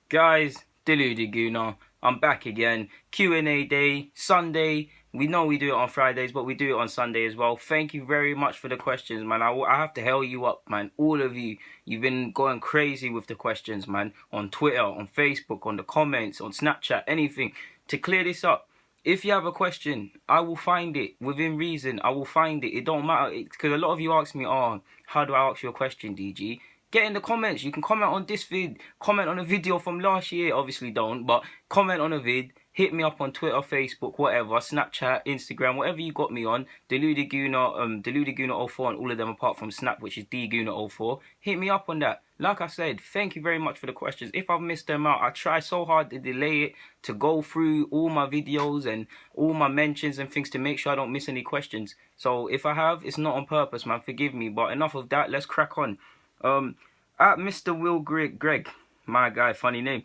Guys, Deluded Guna, I'm back again. Q&A day, Sunday. We know we do it on Fridays, but we do it on Sunday as well. Thank you very much for the questions, man. I have to hell you up, man. All of you. You've been going crazy with the questions, man. On Twitter, on Facebook, on the comments, on Snapchat, anything. To clear this up, if you have a question, I will find it. Within reason, I will find it. It don't matter. Because a lot of you ask me, oh, how do I ask you a question, DG? Get in the comments. You can comment on this vid, comment on a video from last year. Obviously don't, but comment on a vid. Hit me up on Twitter, Facebook, whatever, Snapchat, Instagram, whatever you got me on. Deluded Guna 04 and all of them apart from Snap, which is DGuna04. Hit me up on that. Like I said, thank you very much for the questions. If I've missed them out, I try so hard to delay it, to go through all my videos and all my mentions and things to make sure I don't miss any questions. So if I have, it's not on purpose, man. Forgive me. But enough of that. Let's crack on. At Mr. Will Greg, my guy, funny name.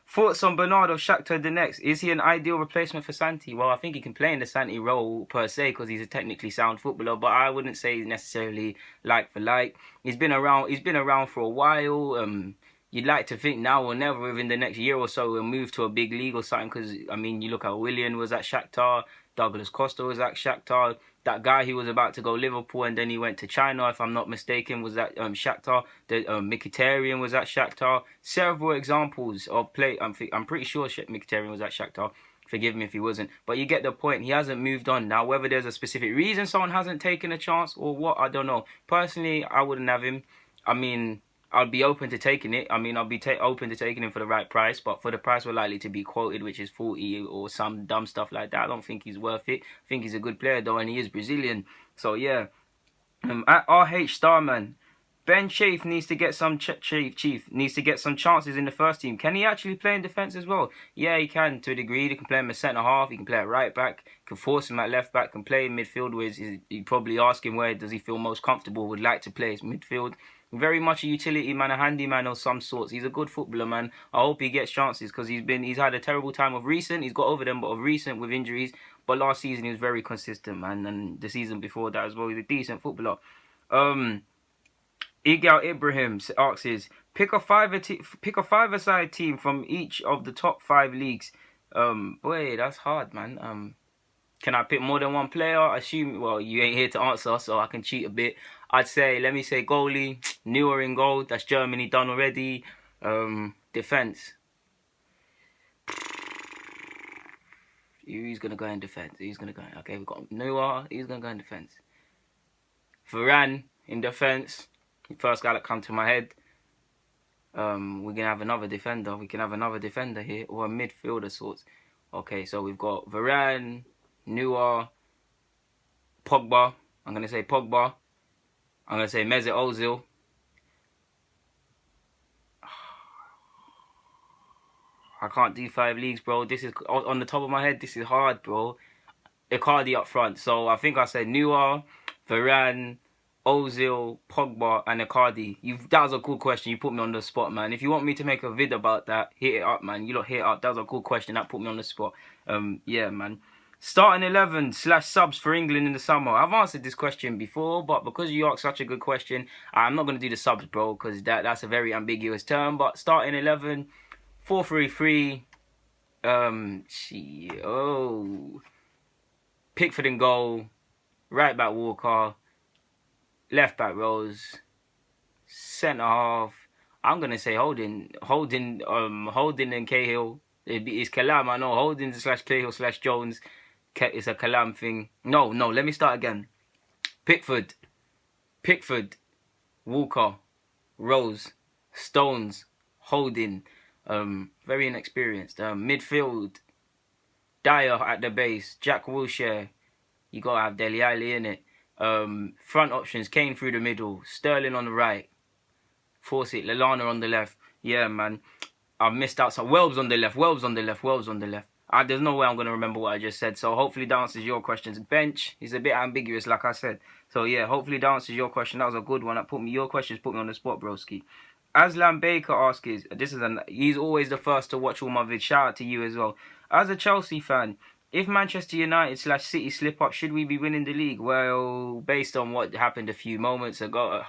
Thoughts on Bernardo Shakhtar Donetsk? Is he an ideal replacement for Santi? Well, I think he can play in the Santi role per se because he's a technically sound footballer, but I wouldn't say he's necessarily like for like. He's been around for a while. You'd like to think now or never within the next year or so we'll move to a big league or something because, I mean, you look at Willian was at Shakhtar, Douglas Costa was at Shakhtar, that guy who was about to go Liverpool and then he went to China, if I'm not mistaken, was at Shakhtar, Mkhitaryan was at Shakhtar, several examples of play, I'm pretty sure Mkhitaryan was at Shakhtar, forgive me if he wasn't, but you get the point, he hasn't moved on. Now, whether there's a specific reason someone hasn't taken a chance or what, I don't know. Personally, I wouldn't have him. I mean, I'd be open to taking it. I mean, I'll be open to taking him for the right price, but for the price we're likely to be quoted, which is 40 or some dumb stuff like that, I don't think he's worth it. I think he's a good player, though, and he is Brazilian. So, yeah. At RH Starman, Ben Chafe needs to get some needs to get some chances in the first team. Can he actually play in defence as well? Yeah, he can to a degree. He can play him at centre half. He can play at right back. Can force him at left back. Can play in midfield. You probably ask him where does he feel most comfortable. Would like to play his midfield. Very much a utility man, a handyman of some sorts. He's a good footballer, man. I hope he gets chances because he's had a terrible time of recent. He's got over them, but of recent with injuries. But last season he was very consistent, man, and the season before that as well. He's a decent footballer. Igal Ibrahim asks, pick a five-a-side team from each of the top 5 leagues. Boy, that's hard, man. Can I pick more than one player? Assume, well, you ain't here to answer, so I can cheat a bit. Let me say goalie, Neuer in goal. That's Germany done already. Defense. Who's gonna go in defense? Okay, we've got Neuer. He's gonna go in defense. Varane in defense. The first guy that come to my head. We can have another defender. Here, or a midfielder sorts. Okay, so we've got Varane, Neuer, Pogba. I'm gonna say Pogba. I'm gonna say Mesut Ozil. I can't do 5 leagues, bro. This is on the top of my head. This is hard, bro. Icardi up front. So I think I said Neuer, Varane, Ozil, Pogba, and Icardi. That was a cool question. You put me on the spot, man. If you want me to make a vid about that, hit it up, man. You lot hit it up. That was a cool question. That put me on the spot. Yeah, man. Starting 11 / subs for England in the summer. I've answered this question before, but because you asked such a good question, I'm not going to do the subs, bro, because that's a very ambiguous term. But starting 11, 4-3-3. Pickford in goal. Right back Walker. Left back Rose. Centre half. I'm going to say Holding and Cahill. It's Kalam, I know. Holding / Cahill / Jones. It's a Kalam thing. No, let me start again. Pickford, Walker, Rose, Stones, Holding. Very inexperienced. Midfield, Dyer at the base, Jack Wilshere. You got to have Dele Alli in it. Front options, Kane through the middle, Sterling on the right. Force it, Lallana on the left. Yeah, man. I've missed out some. Welbs on the left. There's no way I'm going to remember what I just said. So hopefully that answers your questions. Bench is a bit ambiguous, like I said. So yeah, hopefully that answers your question. That was a good one. Your questions put me on the spot, broski. Aslan Baker asks, he's always the first to watch all my vids. Shout out to you as well. As a Chelsea fan, if Manchester United / City slip up, should we be winning the league? Well, based on what happened a few moments ago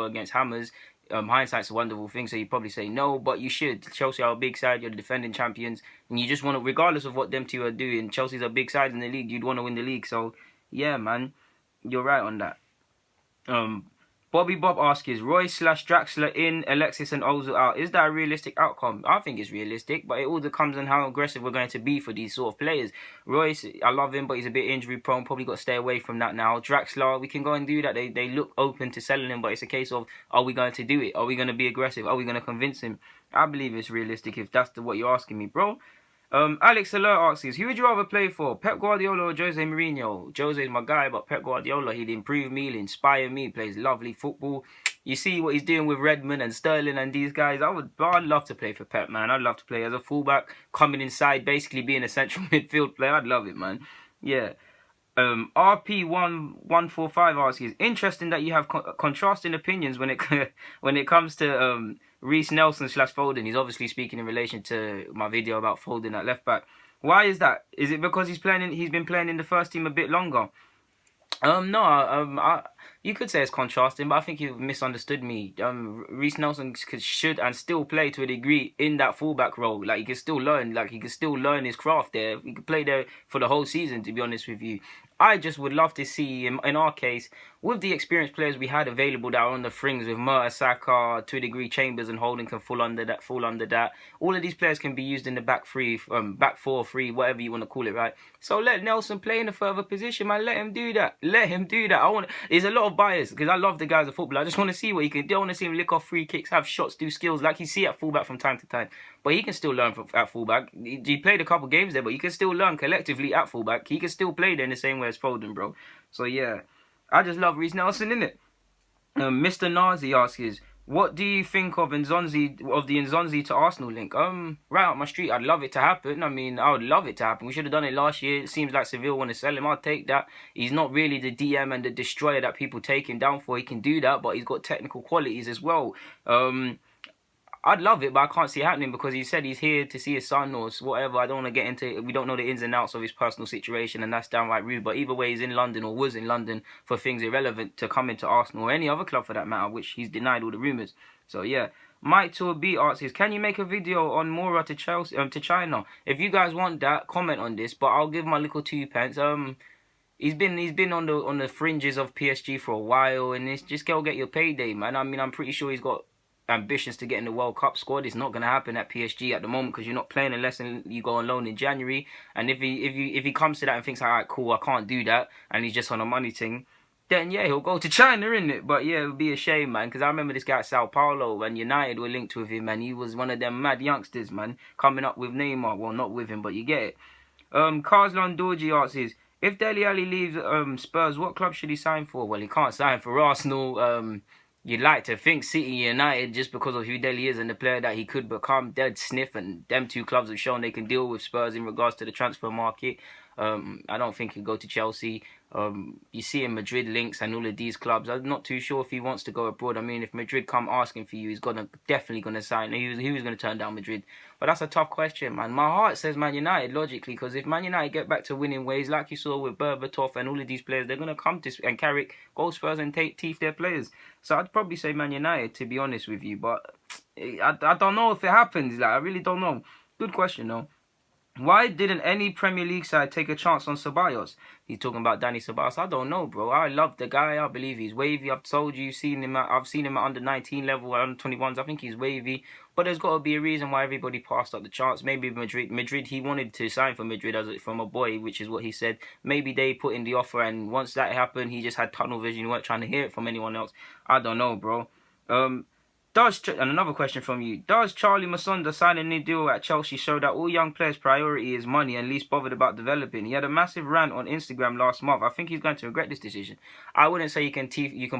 against Hammers, hindsight's a wonderful thing, so you probably say no, but you should. Chelsea are a big side, you're the defending champions, and you just want to, regardless of what them two are doing, Chelsea's a big side in the league, you'd want to win the league, so yeah, man, you're right on that. Bobby Bob asks, is Royce/Draxler in, Alexis and Ozil out? Is that a realistic outcome? I think it's realistic, but it all depends on how aggressive we're going to be for these sort of players. Royce, I love him, but he's a bit injury prone. Probably got to stay away from that now. Draxler, we can go and do that. They look open to selling him, but it's a case of, are we going to do it? Are we going to be aggressive? Are we going to convince him? I believe it's realistic if that's what you're asking me, bro. Alex Alert asks, who would you rather play for, Pep Guardiola or Jose Mourinho? Jose's my guy, but Pep Guardiola, he'd improve me, he'd inspire me, plays lovely football. You see what he's doing with Redmond and Sterling and these guys. I'd love to play for Pep, man. I'd love to play as a fullback, coming inside, basically being a central midfield player. I'd love it, man. Yeah. RP1145 asks, interesting that you have contrasting opinions when it comes to Reece Nelson/Foden. He's obviously speaking in relation to my video about Foden at left back. Why is that? Is it because he's been playing in the first team a bit longer? No, you could say it's contrasting, but I think you've misunderstood me. Reece Nelson should and still play to a degree in that fullback role. Like, he can still learn his craft there. He could play there for the whole season, to be honest with you. I just would love to see him, in our case, with the experienced players we had available that are on the frings, with Mertesacker, to a degree Chambers and Holding can fall under that. All of these players can be used in the back four, three, whatever you want to call it, right? So let Nelson play in a further position, man. Let him do that. There's a lot of bias, because I love the guy as a footballer. I just want to see what he can do. I want to see him lick off free kicks, have shots, do skills, like you see at fullback from time to time. But he can still learn at fullback. He played a couple games there, but he can still learn collectively at fullback. He can still play there in the same way as Foden, bro. So yeah, I just love Reece Nelson, innit? Mr. Nazi asks, what do you think of the Nzonzi to Arsenal link? Right up my street. I'd love it to happen. I mean, I would love it to happen. We should have done it last year. It seems like Seville want to sell him. I'll take that. He's not really the DM and the destroyer that people take him down for. He can do that, but he's got technical qualities as well. I'd love it, but I can't see it happening because he said he's here to see his son or whatever. I don't want to get into it. We don't know the ins and outs of his personal situation, and that's downright rude. But either way, he's in London or was in London for things irrelevant to come into Arsenal or any other club for that matter, which he's denied all the rumours. So yeah. Mike Tour B asks, can you make a video on Mora to China? If you guys want that, comment on this, but I'll give my little 2 pence. He's been on the fringes of PSG for a while, and it's just go get your payday, man. I mean, I'm pretty sure he's got ambitions to get in the World Cup squad. It's not going to happen at PSG at the moment because you're not playing unless you go on loan in January. And if he comes to that and thinks, all right, cool, I can't do that, and he's just on a money thing, then yeah, he'll go to China, innit? But yeah, it would be a shame, man, because I remember this guy at Sao Paulo and United were linked with him, and he was one of them mad youngsters, man, coming up with Neymar. Well, not with him, but you get it. Karslan Dorji asks, if Dele Alli leaves Spurs, what club should he sign for? Well, he can't sign for Arsenal. You'd like to think City, United, just because of who Dele is and the player that he could become. Dead sniff, and them two clubs have shown they can deal with Spurs in regards to the transfer market. I don't think he'll go to Chelsea. You see in Madrid links and all of these clubs. I'm not too sure if he wants to go abroad. I mean, if Madrid come asking for you, he's definitely gonna sign. He was gonna turn down Madrid. But that's a tough question, man. My heart says Man United, logically, because if Man United get back to winning ways, like you saw with Berbatov and all of these players, they're gonna come to and Carrick, go Spurs and teeth their players. So I'd probably say Man United, to be honest with you. But I don't know if it happens. Like, I really don't know. Good question, though. Why didn't any Premier League side take a chance on Ceballos? He's talking about Danny Ceballos. I don't know, bro. I love the guy. I believe he's wavy. I've told you, I've seen him at under 19 level, under 21s. I think he's wavy. But there's got to be a reason why everybody passed up the chance. Maybe Madrid, he wanted to sign for Madrid from a boy, which is what he said. Maybe they put in the offer, and once that happened, he just had tunnel vision. He weren't trying to hear it from anyone else. I don't know, bro. And another question from you. Does Charlie Masonda sign a new deal at Chelsea show that all young players' priority is money and least bothered about developing? He had a massive rant on Instagram last month. I think he's going to regret this decision. I wouldn't say you can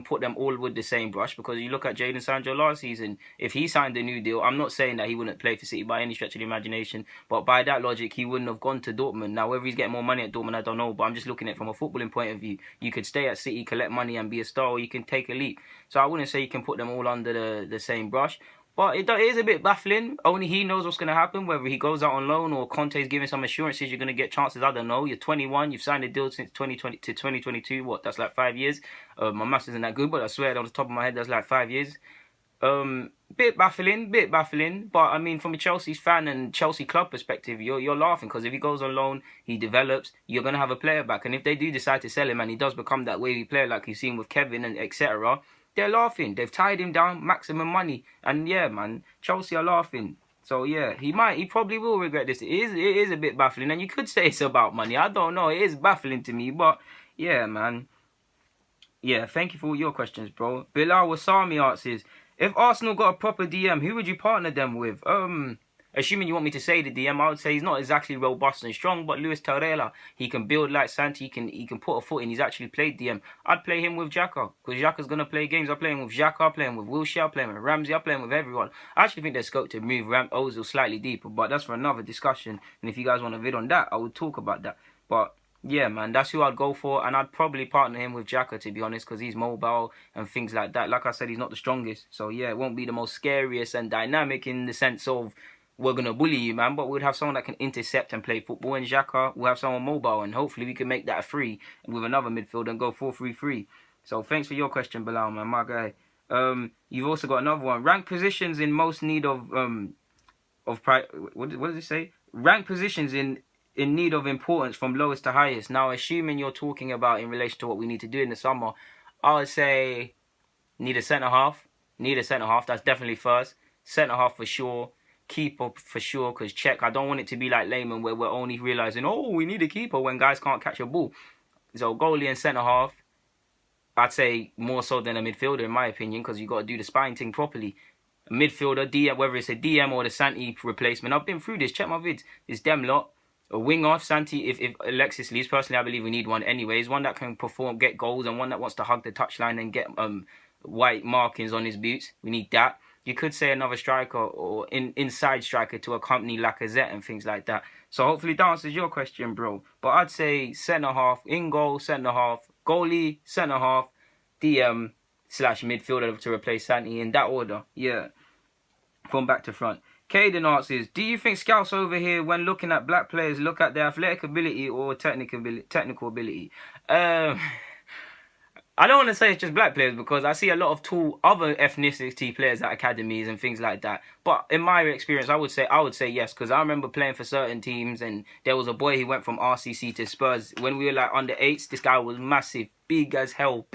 put them all with the same brush, because you look at Jadon Sancho last season. If he signed a new deal, I'm not saying that he wouldn't play for City by any stretch of the imagination, but by that logic, he wouldn't have gone to Dortmund. Now, whether he's getting more money at Dortmund, I don't know, but I'm just looking at it from a footballing point of view. You could stay at City, collect money and be a star, or you can take a leap. So I wouldn't say you can put them all under the same brush. But it is a bit baffling. Only he knows what's going to happen, whether he goes out on loan or Conte's giving some assurances you're going to get chances. I don't know. You're 21. You've signed a deal since 2020 to 2022. What? That's like 5 years. My maths isn't that good, but I swear on the top of my head, that's like 5 years. Bit baffling. But I mean, from a Chelsea's fan and Chelsea club perspective, you're laughing because if he goes on loan, he develops, you're gonna have a player back. And if they do decide to sell him and he does become that wavy player like you've seen with Kevin and etc., they're laughing. They've tied him down, maximum money, and yeah, man, Chelsea are laughing. So yeah, he probably will regret this. It is a bit baffling, and you could say it's about money. I don't know. It is baffling to me, but yeah, man. Yeah, thank you for all your questions, bro. Bilal Wasami asks, if Arsenal got a proper DM, who would you partner them with? Assuming you want me to say the DM, I would say he's not exactly robust and strong, but Luis Torreira, he can build like Santi, he can put a foot in. He's actually played DM. I'd play him with Xhaka, because Xhaka's gonna play games. I'm playing with Xhaka, I'm playing with Wilshere, I'm playing with Ramsey, I'm playing with everyone. I actually think there's scope to move Ozil slightly deeper, but that's for another discussion. And if you guys want a vid on that, I would talk about that. But yeah, man, that's who I'd go for, and I'd probably partner him with Xhaka, to be honest, because he's mobile and things like that. Like I said, he's not the strongest, so yeah, it won't be the most scariest and dynamic in the sense of we're going to bully you, man, but we'd have someone that can intercept and play football, and Xhaka will have someone mobile, and hopefully we can make that a 3 with another midfield and go 4-3-3. So thanks for your question, Bilal, man, my guy. You've also got another one. Rank positions in most need of what does it say? Rank positions in need of importance from lowest to highest. Now, assuming you're talking about in relation to what we need to do in the summer, I would say need a centre-half. That's definitely first. Centre-half for sure. Keeper for sure, because check. I don't want it to be like Lehman where we're only realising, oh, we need a keeper when guys can't catch a ball. So goalie and centre-half, I'd say more so than a midfielder in my opinion, because you've got to do the spine thing properly. A midfielder, DM, whether it's a DM or the Santi replacement, I've been through this. Check my vids. It's them lot. A winger, Santi, if Alexis leaves, personally I believe we need one anyways. One that can perform, get goals, and one that wants to hug the touchline and get white markings on his boots. We need that. You could say another striker or inside striker to accompany Lacazette and things like that. So hopefully that answers your question, bro. But I'd say centre-half, in goal, centre-half, goalie, centre-half, DM / midfielder to replace Santi in that order. Yeah, from back to front. Caden asks, do you think scouts over here, when looking at black players, look at their athletic ability or technical ability? I don't want to say it's just black players, because I see a lot of tall other ethnicity players at academies and things like that. But in my experience, I would say yes, because I remember playing for certain teams, and there was a boy who went from RCC to Spurs when we were like under 8s. This guy was massive, big as hell.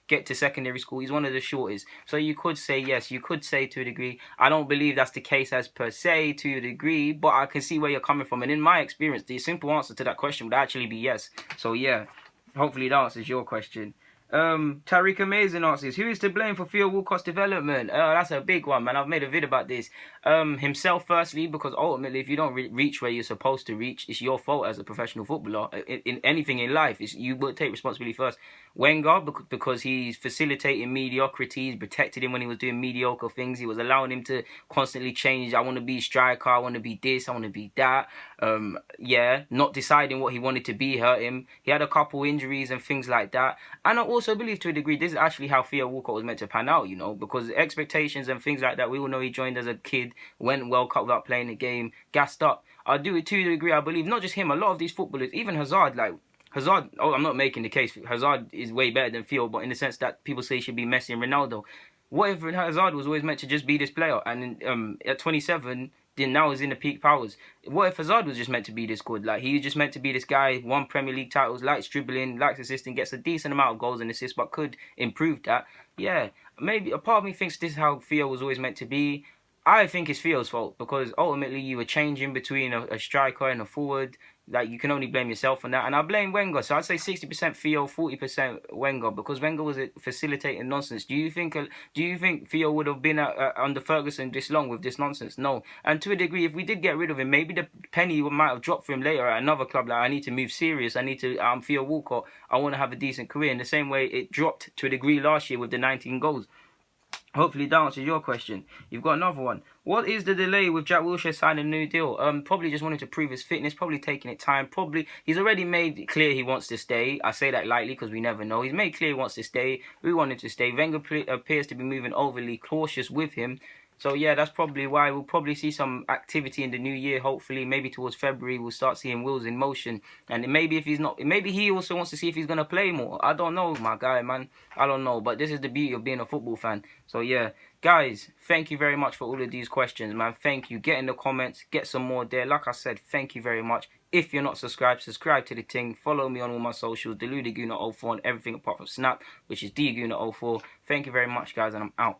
Get to secondary school, he's one of the shortest. So you could say yes, you could say to a degree. I don't believe that's the case as per se to a degree, but I can see where you're coming from. And in my experience, the simple answer to that question would actually be yes. So yeah, hopefully that answers your question. Tariq Amazing asks, who is to blame for Theo Walcott's development? That's a big one, man. I've made a vid about this. Himself, firstly, because ultimately, if you don't reach where you're supposed to reach, it's your fault as a professional footballer. In anything in life, you will take responsibility first. Wenger, because he's facilitating mediocrity, he's protected him when he was doing mediocre things. He was allowing him to constantly change. I want to be a striker, I want to be this, I want to be that. Not deciding what he wanted to be hurt him. He had a couple injuries and things like that. And I also believe to a degree this is actually how Theo Walcott was meant to pan out, because expectations and things like that, we all know he joined as a kid, went World Cup without playing the game, gassed up. I do it to a degree, I believe, not just him, a lot of these footballers, even Hazard, I'm not making the case. Hazard is way better than Theo, but in the sense that people say he should be Messi and Ronaldo. What if Hazard was always meant to just be this player, and at 27, then now he's in the peak powers? What if Hazard was just meant to be this good? Like, he was just meant to be this guy, won Premier League titles, likes dribbling, likes assisting, gets a decent amount of goals and assists, but could improve that. Yeah, maybe a part of me thinks this is how Theo was always meant to be. I think it's Theo's fault, because ultimately you were changing between a striker and a forward. Like, you can only blame yourself on that. And I blame Wenger. So I'd say 60% Theo, 40% Wenger, because Wenger was facilitating nonsense. Do you think Theo would have been under Ferguson this long with this nonsense? No. And to a degree, if we did get rid of him, maybe the penny might have dropped for him later at another club. Like, I need to move serious. I'm Theo Walcott. I want to have a decent career. In the same way it dropped to a degree last year with the 19 goals. Hopefully that answers your question. You've got another one. What is the delay with Jack Wilshere signing a new deal? Probably just wanted to prove his fitness, probably taking it time. Probably he's already made clear he wants to stay. I say that lightly because we never know. He's made clear he wants to stay. We want him to stay. Wenger appears to be moving overly cautious with him. So yeah, that's probably why we'll probably see some activity in the new year. Hopefully, maybe towards February, we'll start seeing wheels in motion. And maybe if he's not, maybe he also wants to see if he's gonna play more. I don't know, my guy, man. I don't know. But this is the beauty of being a football fan. So yeah, Guys, thank you very much for all of these questions, man. Thank you. Get in the comments. Get some more there. Like I said, thank you very much. If you're not subscribed, subscribe to the thing. Follow me on all my socials, DeluDeGuna04 on everything apart from Snap, which is DGuna04. Thank you very much, guys, and I'm out.